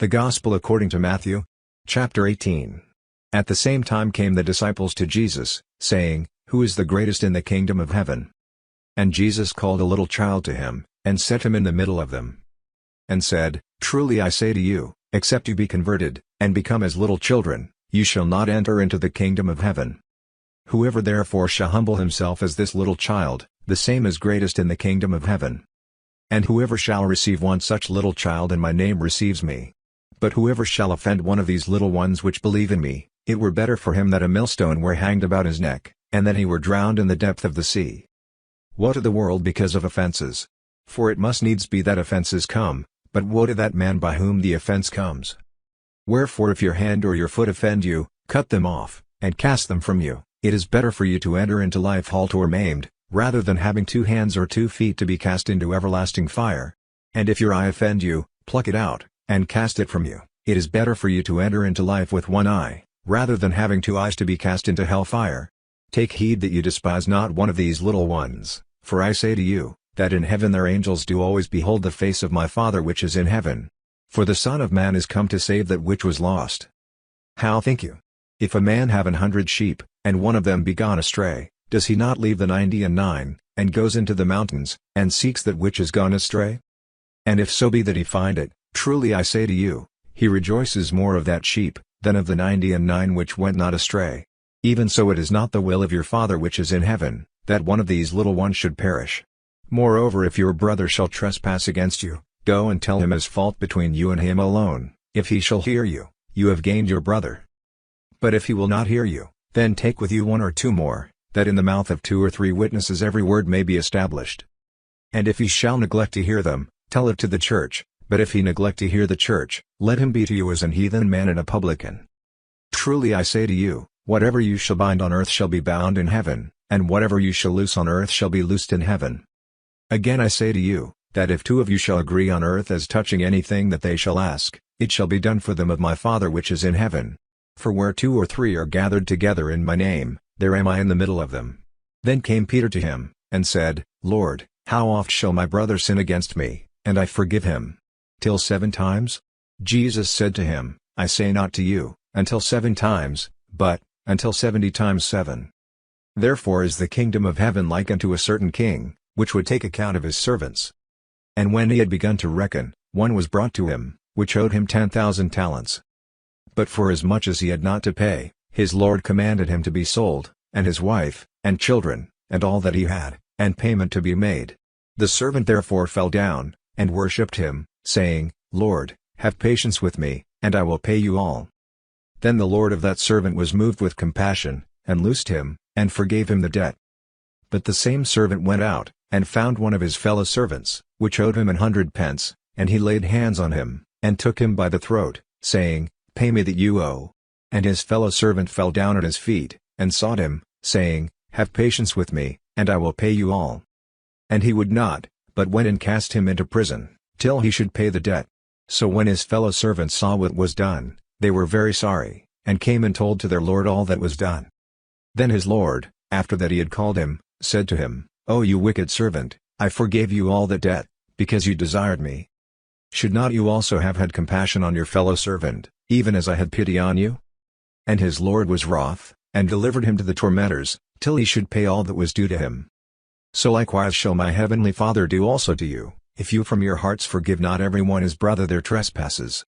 The Gospel according to Matthew, chapter 18. At the same time came the disciples to Jesus, saying, Who is the greatest in the kingdom of heaven? And Jesus called a little child to him, and set him in the middle of them, and said, Truly I say to you, except you be converted, and become as little children, you shall not enter into the kingdom of heaven. Whoever therefore shall humble himself as this little child, the same is greatest in the kingdom of heaven. And whoever shall receive one such little child in my name receives me. But whoever shall offend one of these little ones which believe in me, it were better for him that a millstone were hanged about his neck, and that he were drowned in the depth of the sea. Woe to the world because of offenses! For it must needs be that offenses come, but woe to that man by whom the offense comes. Wherefore if your hand or your foot offend you, cut them off, and cast them from you. It is better for you to enter into life halt or maimed, rather than having 2 hands or 2 feet to be cast into everlasting fire. And if your eye offend you, pluck it out, and cast it from you. It is better for you to enter into life with 1 eye, rather than having 2 eyes to be cast into hell fire. Take heed that you despise not one of these little ones, for I say to you, that in heaven their angels do always behold the face of my Father which is in heaven. For the Son of Man is come to save that which was lost. How think you? If a man have 100 sheep, and one of them be gone astray, does he not leave the 99, and goes into the mountains, and seeks that which is gone astray? And if so be that he find it, truly I say to you, he rejoices more of that sheep, than of the 99 which went not astray. Even so it is not the will of your Father which is in heaven, that one of these little ones should perish. Moreover if your brother shall trespass against you, go and tell him his fault between you and him alone. If he shall hear you, you have gained your brother. But if he will not hear you, then take with you 1 or 2 more, that in the mouth of 2 or 3 witnesses every word may be established. And if he shall neglect to hear them, tell it to the church, but if he neglect to hear the church, let him be to you as an heathen man and a publican. Truly I say to you, whatever you shall bind on earth shall be bound in heaven, and whatever you shall loose on earth shall be loosed in heaven. Again I say to you, that if 2 of you shall agree on earth as touching anything that they shall ask, it shall be done for them of my Father which is in heaven. For where 2 or 3 are gathered together in my name, there am I in the middle of them. Then came Peter to him, and said, Lord, how oft shall my brother sin against me, and I forgive him? Till 7 times? Jesus said to him, I say not to you, until 7 times, but, until 70 times 7. Therefore is the kingdom of heaven like unto a certain king, which would take account of his servants. And when he had begun to reckon, one was brought to him, which owed him 10,000 talents. But forasmuch as he had not to pay, his lord commanded him to be sold, and his wife, and children, and all that he had, and payment to be made. The servant therefore fell down, and worshipped him, saying, Lord, have patience with me, and I will pay you all. Then the lord of that servant was moved with compassion, and loosed him, and forgave him the debt. But the same servant went out, and found one of his fellow servants, which owed him 100 pence, and he laid hands on him, and took him by the throat, saying, Pay me that you owe. And his fellow servant fell down at his feet, and sought him, saying, Have patience with me, and I will pay you all. And he would not, but went and cast him into prison, till he should pay the debt. So when his fellow servants saw what was done, they were very sorry, and came and told to their lord all that was done. Then his lord, after that he had called him, said to him, O you wicked servant, I forgave you all that debt, because you desired me. Should not you also have had compassion on your fellow servant, even as I had pity on you? And his lord was wroth, and delivered him to the tormentors, till he should pay all that was due to him. So likewise shall my heavenly Father do also to you, if you from your hearts forgive not every one his brother their trespasses.